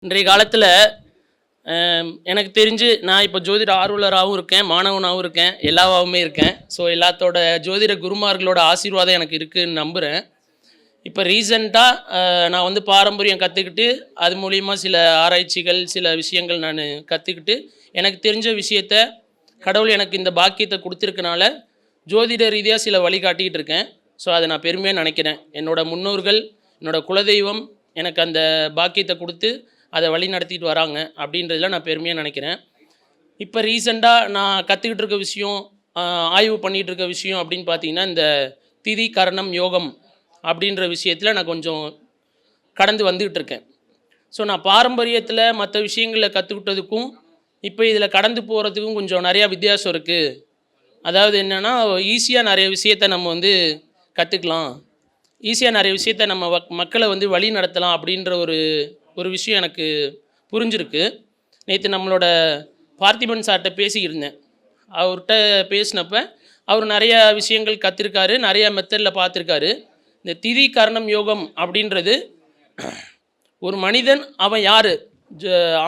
இன்றைய காலத்தில் எனக்கு தெரிஞ்சு நான் இப்போ ஜோதிட ஆர்வலராகவும் இருக்கேன், மாணவனாகவும் இருக்கேன், எல்லாவாகவுமே இருக்கேன். ஸோ எல்லாத்தோட ஜோதிட குருமார்களோட ஆசீர்வாதம் எனக்கு இருக்குதுன்னு நம்புகிறேன். இப்போ ரீசெண்டாக நான் வந்து பாரம்பரியம் கற்றுக்கிட்டு அது மூலிமா சில ஆராய்ச்சிகள் சில விஷயங்கள் நான் கற்றுக்கிட்டு எனக்கு தெரிஞ்ச விஷயத்த கடவுள் எனக்கு இந்த பாக்கியத்தை கொடுத்துருக்கனால ஜோதிட ரீதியாக சில வழிகாட்டிக்கிட்டு இருக்கேன். ஸோ அதை நான் பெருமையாக நினைக்கிறேன். என்னோடய முன்னோர்கள் என்னோடய குலதெய்வம் எனக்கு அந்த பாக்கியத்தை கொடுத்து அதை வழி நடத்திட்டு வராங்க அப்படின்றதுல நான் பெருமையாக நினைக்கிறேன். இப்போ ரீசெண்டாக நான் கற்றுக்கிட்டு இருக்க விஷயம், ஆய்வு பண்ணிகிட்டு இருக்க விஷயம் அப்படின்னு பார்த்தீங்கன்னா, இந்த திதி கரணம் யோகம் அப்படின்ற விஷயத்தில் நான் கொஞ்சம் கடந்து வந்துக்கிட்டு இருக்கேன். ஸோ நான் பாரம்பரியத்தில் மற்ற விஷயங்களில் கற்றுக்கிட்டதுக்கும் இப்போ இதில் கடந்து போகிறதுக்கும் கொஞ்சம் நிறையா வித்தியாசம் இருக்குது. அதாவது என்னென்னா, ஈஸியாக நிறைய விஷயத்தை நம்ம வந்து கற்றுக்கலாம், ஈஸியாக நிறைய விஷயத்தை நம்ம மக்களை வந்து வழி நடத்தலாம் அப்படின்ற ஒரு விஷயம் எனக்கு புரிஞ்சிருக்கு. நேற்று நம்மளோட பார்த்திபன் சார்கிட்ட பேசியிருந்தேன். அவர்கிட்ட பேசினப்ப அவர் நிறையா விஷயங்கள் கற்றுருக்காரு, நிறையா மெத்தடில் பார்த்துருக்காரு. இந்த திதி கரணம் யோகம் அப்படின்றது ஒரு மனிதன் அவன் யார்,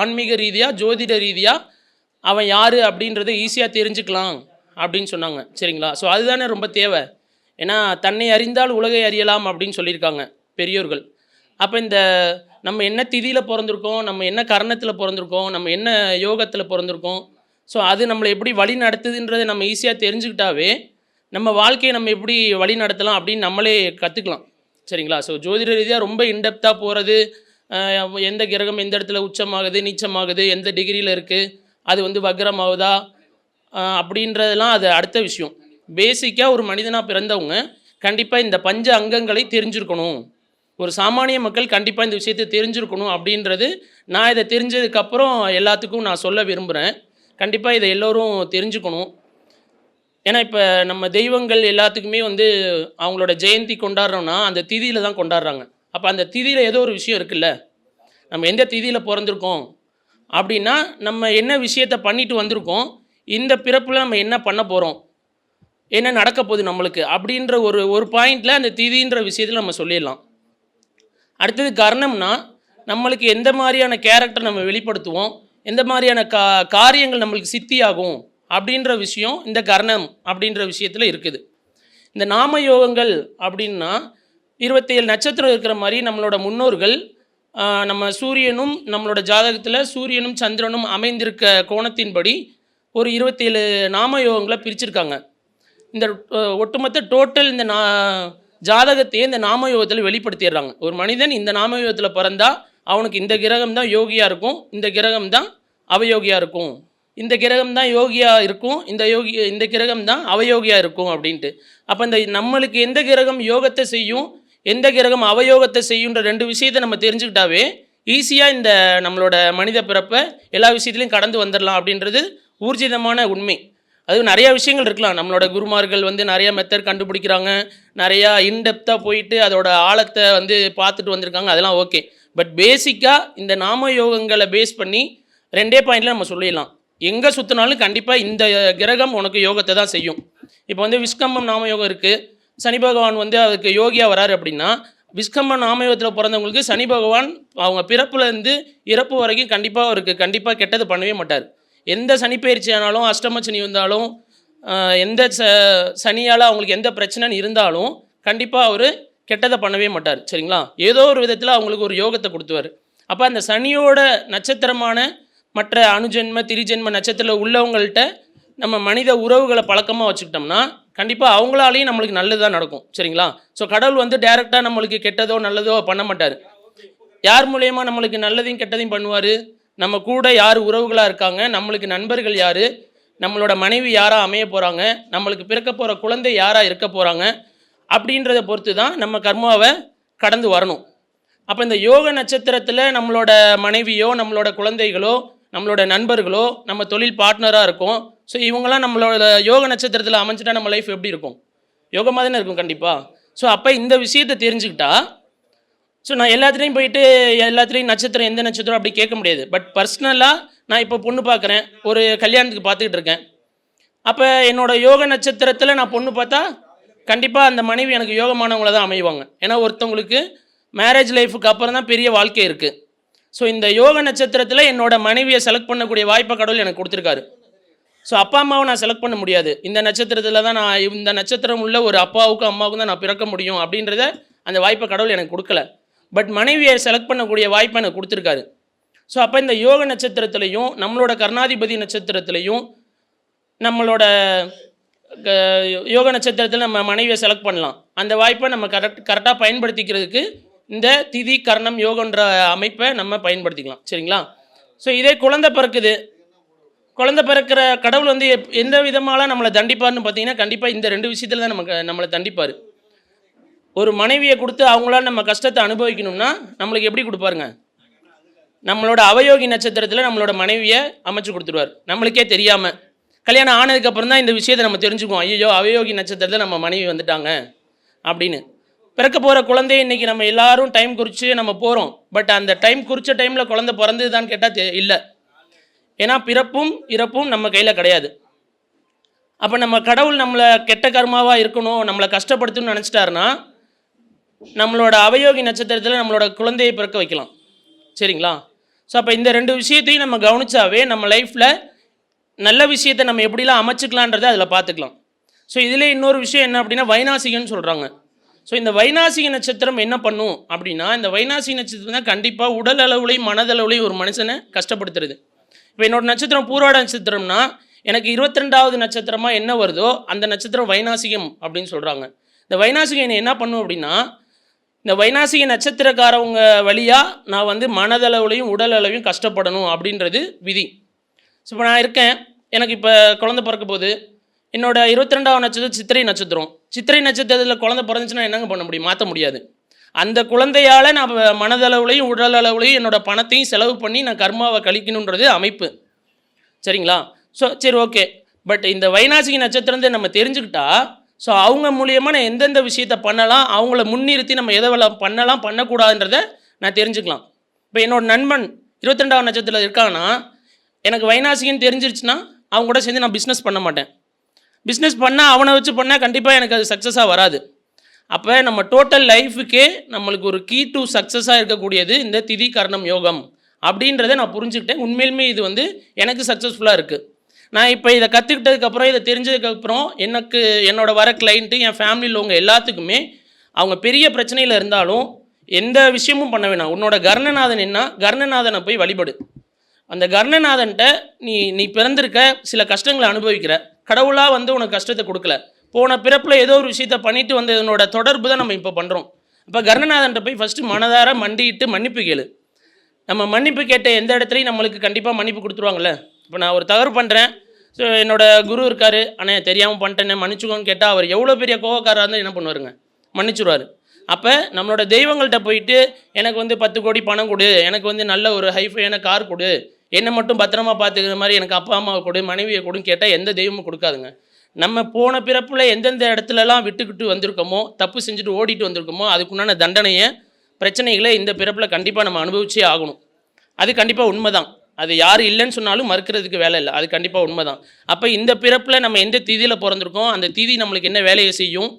ஆன்மீக ரீதியாக ஜோதிட ரீதியாக அவன் யார் அப்படின்றத ஈஸியாக தெரிஞ்சுக்கலாம் அப்படின்னு சொன்னாங்க. சரிங்களா? ஸோ அதுதானே ரொம்ப தேவை. ஏன்னா தன்னை அறிந்தால் உலகை அறியலாம் அப்படின்னு சொல்லியிருக்காங்க பெரியோர்கள். அப்போ இந்த நம்ம என்ன திதியில் பிறந்திருக்கோம், நம்ம என்ன கரணத்தில் பிறந்திருக்கோம், நம்ம என்ன யோகத்தில் பிறந்திருக்கோம், ஸோ அது நம்மளை எப்படி வழி நடத்துதுன்றதை நம்ம ஈஸியாக தெரிஞ்சுக்கிட்டாவே நம்ம வாழ்க்கையை நம்ம எப்படி வழி நடத்தலாம் அப்படின்னு நம்மளே கற்றுக்கலாம். சரிங்களா? ஸோ ஜோதிட ரீதியாக ரொம்ப இன்டெப்த்தாக போகிறது, எந்த கிரகம் எந்த இடத்துல உச்சமாகுது நீச்சமாகுது எந்த டிகிரியில் இருக்குது, அது வந்து வக்ரம் ஆகுதா அப்படின்றதெல்லாம் அது அடுத்த விஷயம். பேசிக்காக ஒரு மனிதனாக பிறந்தவங்க கண்டிப்பாக இந்த பஞ்ச அங்கங்களை தெரிஞ்சிருக்கணும். ஒரு சாமானிய மக்கள் கண்டிப்பாக இந்த விஷயத்தை தெரிஞ்சிருக்கணும் அப்படின்றது நான் இதை தெரிஞ்சதுக்கப்புறம் எல்லாத்துக்கும் நான் சொல்ல விரும்புகிறேன். கண்டிப்பாக இதை எல்லோரும் தெரிஞ்சுக்கணும். ஏன்னா இப்போ நம்ம தெய்வங்கள் எல்லாத்துக்குமே வந்து அவங்களோட ஜெயந்தி கொண்டாடுறோன்னா அந்த திதியில் தான் கொண்டாடுறாங்க. அப்போ அந்த திதியில் ஏதோ ஒரு விஷயம் இருக்குல்ல, நம்ம எந்த திதியில் பிறந்திருக்கோம் அப்படின்னா நம்ம என்ன விஷயத்தை பண்ணிட்டு வந்திருக்கோம், இந்த பிறப்பில் நம்ம என்ன பண்ண போகிறோம், என்ன நடக்க போகுது நம்மளுக்கு அப்படின்ற ஒரு பாயிண்டில் அந்த திதின்ற விஷயத்தில் நம்ம சொல்லிடலாம். அடுத்தது கர்ணம்னா நம்மளுக்கு எந்த மாதிரியான கேரக்டர் நம்ம வெளிப்படுத்துவோம், எந்த மாதிரியான காரியங்கள் நம்மளுக்கு சித்தியாகும் அப்படின்ற விஷயம் இந்த கர்ணம் அப்படின்ற விஷயத்தில் இருக்குது. இந்த நாம யோகங்கள் அப்படின்னா 27 நட்சத்திரம் இருக்கிற மாதிரி நம்மளோட முன்னோர்கள் நம்ம சூரியனும் நம்மளோட ஜாதகத்தில் சூரியனும் சந்திரனும் அமைந்திருக்க கோணத்தின்படி ஒரு 27 நாம யோகங்களை பிரிச்சிருக்காங்க. இந்த ஒட்டுமொத்த டோட்டல் இந்த ஜாதகத்தையே இந்த நாமயோகத்தில் வெளிப்படுத்திடுறாங்க. ஒரு மனிதன் இந்த நாமயோகத்தில் பிறந்தால் அவனுக்கு இந்த கிரகம் தான் யோகியாக இருக்கும், இந்த கிரகம் தான் அவயோகியாக இருக்கும், இந்த கிரகம் தான் யோகியாக இருக்கும், இந்த கிரகம் தான் அவயோகியாக இருக்கும் அப்படின்ட்டு. அப்போ இந்த நம்மளுக்கு எந்த கிரகம் யோகத்தை செய்யும் எந்த கிரகம் அவயோகத்தை செய்யுன்ற ரெண்டு விஷயத்தை நம்ம தெரிஞ்சுக்கிட்டாவே ஈஸியாக இந்த நம்மளோட மனித பிறப்பை எல்லா விஷயத்துலையும் கடந்து வந்துடலாம் அப்படின்றது ஊர்ஜிதமான உண்மை. அது நிறையா விஷயங்கள் இருக்கலாம். நம்மளோட குருமார்கள் வந்து நிறையா மெத்தட் கண்டுபிடிக்கிறாங்க, நிறையா இன்டெப்த்தாக போயிட்டு அதோட ஆழத்தை வந்து பார்த்துட்டு வந்திருக்காங்க, அதெல்லாம் ஓகே. பட் பேசிக்காக இந்த நாம யோகங்களை பேஸ் பண்ணி ரெண்டே பாயிண்டில் நம்ம சொல்லிடலாம். எங்கே சுற்றினாலும் கண்டிப்பாக இந்த கிரகம் உனக்கு யோகத்தை தான் செய்யும். இப்போ வந்து விஸ்கம்பம் நாம யோகம் இருக்குது, சனி பகவான் வந்து அதுக்கு யோகியாக வராரு அப்படின்னா விஸ்கம்பம் நாமயோகத்தில் பிறந்தவங்களுக்கு சனி பகவான் அவங்க பிறப்புலேருந்து இறப்பு வரைக்கும் கண்டிப்பாக கெட்டது பண்ணவே மாட்டார். எந்த சனி பயிற்சி ஆனாலும் அஷ்டம சனி வந்தாலும் எந்த சனியால் அவங்களுக்கு எந்த பிரச்சனைன்னு இருந்தாலும் கண்டிப்பாக அவர் கெட்டதை பண்ணவே மாட்டார். சரிங்களா? ஏதோ ஒரு விதத்தில் அவங்களுக்கு ஒரு யோகத்தை கொடுத்துவார். அப்போ அந்த சனியோட நட்சத்திரமான மற்ற அணுஜென்ம திரிஜென்ம நட்சத்திரத்தில் உள்ளவங்கள்ட்ட நம்ம மனித உறவுகளை பழக்கமாக வச்சுக்கிட்டோம்னா கண்டிப்பாக அவங்களாலேயும் நம்மளுக்கு நல்லது தான் நடக்கும். சரிங்களா? ஸோ கடவுள் வந்து டைரெக்டாக நம்மளுக்கு கெட்டதோ நல்லதோ பண்ண மாட்டார். யார் மூலயமா நம்மளுக்கு நல்லதையும் கெட்டதையும் பண்ணுவார்? நம்ம கூட யார் உறவுகளாக இருக்காங்க, நம்மளுக்கு நண்பர்கள் யார், நம்மளோட மனைவி யாராக அமைய போகிறாங்க, நம்மளுக்கு பிறக்க போகிற குழந்தை யாராக இருக்க போகிறாங்க அப்படின்றத பொறுத்து தான் நம்ம கர்மாவை கடந்து வரணும். அப்போ இந்த யோக நட்சத்திரத்தில் நம்மளோட மனைவியோ நம்மளோட குழந்தைகளோ நம்மளோட நண்பர்களோ நம்ம தொழில் பார்ட்னராக இருக்கும். ஸோ இவங்களாம் நம்மளோட யோக நட்சத்திரத்தில் அமைஞ்சிட்டா நம்ம லைஃப் எப்படி இருக்கும்? யோகமாக தானே இருக்கும் கண்டிப்பாக. ஸோ அப்போ இந்த விஷயத்தை தெரிஞ்சுக்கிட்டா ஸோ நான் எல்லாத்துலேயும் போயிட்டு எல்லாத்துலேயும் நட்சத்திரம் எந்த நட்சத்திரம் அப்படி கேட்க முடியாது. பட் பர்சனலாக நான் இப்போ பொண்ணு பார்க்குறேன், ஒரு கல்யாணத்துக்கு பார்த்துக்கிட்டு இருக்கேன். அப்போ என்னோடய யோக நட்சத்திரத்தில் நான் பொண்ணு பார்த்தா கண்டிப்பாக அந்த மனைவி எனக்கு யோகமானவங்கள தான் அமைவாங்க. ஏன்னா ஒருத்தவங்களுக்கு மேரேஜ் லைஃபுக்கு அப்புறம் தான் பெரிய வாழ்க்கை இருக்குது. ஸோ இந்த யோக நட்சத்திரத்தில் என்னோட மனைவியை செலக்ட் பண்ணக்கூடிய வாய்ப்பை கடவுள் எனக்கு கொடுத்துருக்காரு. ஸோ அப்பா அம்மாவை நான் செலக்ட் பண்ண முடியாது. இந்த நட்சத்திரத்தில் தான் நான் இந்த நட்சத்திரம் உள்ள ஒரு அப்பாவுக்கும் அம்மாவுக்கும் தான் நான் பிறக்க முடியும் அப்படின்றத அந்த வாய்ப்பை கடவுள் எனக்கு கொடுக்கல. பட் மனைவியை செலக்ட் பண்ணக்கூடிய வாய்ப்பை எனக்கு கொடுத்துருக்காரு. ஸோ அப்போ இந்த யோக நட்சத்திரத்துலையும் நம்மளோட கர்ணாதிபதி நட்சத்திரத்துலையும் நம்மளோட யோக நட்சத்திரத்தில் நம்ம மனைவியை செலக்ட் பண்ணலாம். அந்த வாய்ப்பை நம்ம கரெக்டாக பயன்படுத்திக்கிறதுக்கு இந்த திதி கர்ணம் யோகன்ற அமைப்பை நம்ம பயன்படுத்திக்கலாம். சரிங்களா? ஸோ இதே குழந்தை பிறக்குது, குழந்தை பிறக்கிற கடவுள் வந்து எந்த விதமாலாம் நம்மளை தண்டிப்பார்னு பார்த்தீங்கன்னா கண்டிப்பாக இந்த 2 விஷயத்தில் தான் நம்மளை தண்டிப்பார். ஒரு மனைவியை கொடுத்து அவங்களால நம்ம கஷ்டத்தை அனுபவிக்கணும்னா நம்மளுக்கு எப்படி கொடுப்பாருங்க? நம்மளோட அவயோகி நட்சத்திரத்தில் நம்மளோட மனைவியை அமைச்சு கொடுத்துருவார். நம்மளுக்கே தெரியாமல் கல்யாணம் ஆனதுக்கப்புறம் தான் இந்த விஷயத்தை நம்ம தெரிஞ்சுக்குவோம். ஐயோ, அவயோகி நட்சத்திரத்தில் நம்ம மனைவி வந்துட்டாங்க அப்படின்னு. பிறக்க போகிற குழந்தைய இன்றைக்கி நம்ம எல்லாரும் டைம் குறித்து நம்ம போகிறோம். பட் அந்த டைம் குறித்த டைமில் குழந்தை பிறந்ததுதான்னு கேட்டால் இல்லை. ஏன்னா பிறப்பும் இறப்பும் நம்ம கையில் கிடையாது. அப்போ நம்ம கடவுள் நம்மளை கெட்ட கர்மாவாக இருக்கணும், நம்மளை கஷ்டப்படுத்தணும்னு நினச்சிட்டாருன்னா நம்மளோட அவயோகி நட்சத்திரத்தில் நம்மளோட குழந்தையை பிறக்க வைக்கலாம். சரிங்களா? ஸோ அப்போ இந்த 2 விஷயத்தையும் நம்ம கவனிச்சாவே நம்ம லைஃப்பில் நல்ல விஷயத்தை நம்ம எப்படிலாம் அமைச்சிக்கலான்றதை அதில் பார்த்துக்கலாம். ஸோ இதில் இன்னொரு விஷயம் என்ன அப்படின்னா வைநாசிகன்னு சொல்கிறாங்க. ஸோ இந்த வைநாசிக நட்சத்திரம் என்ன பண்ணும் அப்படின்னா, இந்த வைநாசிக நட்சத்திரம் தான் கண்டிப்பாக உடல் அளவுலையும் மனதளவுலையும் ஒரு மனுஷனை கஷ்டப்படுத்துறது. இப்போ என்னோட நட்சத்திரம் பூராட நட்சத்திரம்னா எனக்கு 22வது நட்சத்திரமாக என்ன வருதோ அந்த நட்சத்திரம் வைநாசிகம் அப்படின்னு சொல்கிறாங்க. இந்த வைநாசிகம் என்ன பண்ணும் அப்படின்னா, இந்த வைநாசிக நட்சத்திரக்காரவங்க வழியாக நான் வந்து மனதளவுலையும் உடல் அளவையும் கஷ்டப்படணும் அப்படின்றது விதி. ஸோ இப்போ நான் இருக்கேன், எனக்கு இப்போ குழந்தை பிறக்க போகுது. என்னோட 22வது நட்சத்திரம் சித்திரை நட்சத்திரம். சித்திரை நட்சத்திரத்தில் குழந்தை பிறந்துச்சுன்னா என்னங்க பண்ண முடியும்? மாற்ற முடியாது. அந்த குழந்தையால் நான் மனதளவுலையும் உடல் அளவுலையும் என்னோடய பணத்தையும் செலவு பண்ணி நான் கர்மாவை கழிக்கணுன்றது அமைப்பு. சரிங்களா? ஸோ சரி, ஓகே. பட் இந்த வைநாசிக நட்சத்திரத்தை நம்ம தெரிஞ்சுக்கிட்டா, ஸோ அவங்க மூலியமாக நான் எந்தெந்த விஷயத்தை பண்ணலாம், அவங்கள முன்னிறுத்தி நம்ம எதெல்லாம் பண்ணலாம் பண்ணக்கூடாதுன்றதை நான் தெரிஞ்சுக்கலாம். இப்போ என்னோட நண்பன் 22வது நட்சத்திரத்தில் இருக்காங்கன்னா எனக்கு வைநாசிகன்னு தெரிஞ்சிருச்சுன்னா அவங்க கூட சேர்ந்து நான் பிஸ்னஸ் பண்ண மாட்டேன். பிஸ்னஸ் பண்ணால் அவனை வச்சு பண்ணால் கண்டிப்பாக எனக்கு அது சக்ஸஸாக வராது. அப்போ நம்ம டோட்டல் லைஃபுக்கே நம்மளுக்கு ஒரு கீ டு சக்ஸஸாக இருக்கக்கூடியது இந்த திதி கர்ணம் யோகம் அப்படின்றத நான் புரிஞ்சுக்கிட்டேன். உண்மையிலுமே இது வந்து எனக்கு சக்ஸஸ்ஃபுல்லாக இருக்குது. நான் இப்போ இதை கற்றுக்கிட்டதுக்கப்புறம், இதை தெரிஞ்சதுக்கப்புறம் எனக்கு என்னோடய வர கிளைண்ட்டு, என் ஃபேமிலியில் உள்ளவங்க எல்லாத்துக்குமே அவங்க பெரிய பிரச்சனையில் இருந்தாலும் எந்த விஷயமும் பண்ண வேணாம். உன்னோட கர்ணநாதன் என்ன, கர்ணநாதனை போய் வழிபடு. அந்த கர்ணநாதன்ட்ட நீ பிறந்திருக்க, சில கஷ்டங்களை அனுபவிக்கிற, கடவுளாக வந்து உனக்கு கஷ்டத்தை கொடுக்கல, போன பிறப்பில் ஏதோ ஒரு விஷயத்தை பண்ணிட்டு வந்து இதனோட தொடர்பு தான் நம்ம இப்போ பண்ணுறோம். அப்போ கர்ணநாதன்ட்ட போய் ஃபஸ்ட்டு மனதார மண்டிட்டு மன்னிப்பு கேளு. நம்ம மன்னிப்பு கேட்ட எந்த இடத்துலையும் நம்மளுக்கு கண்டிப்பாக மன்னிப்பு கொடுத்துருவாங்கள்ல. இப்போ நான் ஒரு தவறு பண்ணுறேன், ஸோ என்னோடய குரு இருக்கார், அண்ணே தெரியாமல் பண்ணிட்டேன்னு மன்னிச்சுக்கோன்னு கேட்டால் அவர் எவ்வளோ பெரிய கோவக்காராக இருந்தால் என்ன பண்ணுவாருங்க? மன்னிச்சுடுவார். அப்போ நம்மளோட தெய்வங்கள்கிட்ட போயிட்டு எனக்கு வந்து 10 கோடி பணம் கொடு, எனக்கு வந்து நல்ல ஒரு ஹைஃபையான கார் கொடு, என்னை மட்டும் பத்திரமா பார்த்துக்கிற மாதிரி எனக்கு அப்பா அம்மாவை கொடு, மனைவியை கொடுன்னு கேட்டால் எந்த தெய்வமும் கொடுக்காதுங்க. நம்ம போன பிறப்பில் எந்தெந்த இடத்துலலாம் விட்டுக்கிட்டு வந்திருக்கோமோ, தப்பு செஞ்சுட்டு ஓடிட்டு வந்திருக்கோமோ, அதுக்குண்டான தண்டனையை, பிரச்சனைகளை இந்த பிறப்பில் கண்டிப்பாக நம்ம அனுபவிச்சே ஆகணும். அது கண்டிப்பாக உண்மை தான். அது யார் இல்லைன்னு சொன்னாலும் மறுக்கிறதுக்கு வேலை இல்லை. அது கண்டிப்பாக உண்மை தான். அப்போ இந்த பிறப்பில் நம்ம எந்த திதியில் பிறந்திருக்கோம், அந்த திதி நம்மளுக்கு என்ன வேலையை செய்யும்,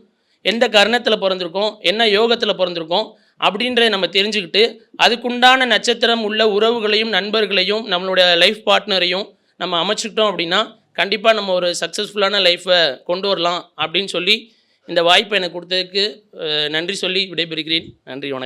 எந்த கர்ணத்தில் பிறந்திருக்கோம், என்ன யோகத்தில் பிறந்திருக்கோம் அப்படின்றத நம்ம தெரிஞ்சுக்கிட்டு அதுக்குண்டான நட்சத்திரம் உள்ள உறவுகளையும் நண்பர்களையும் நம்மளுடைய லைஃப் பார்ட்னரையும் நம்ம அமைச்சுக்கிட்டோம் அப்படின்னா கண்டிப்பாக நம்ம ஒரு சக்ஸஸ்ஃபுல்லான லைஃப்பை கொண்டு வரலாம் அப்படின்னு சொல்லி இந்த வாய்ப்பை எனக்கு கொடுத்ததுக்கு நன்றி சொல்லி விடைபெறுகிறேன். நன்றி, வணக்கம்.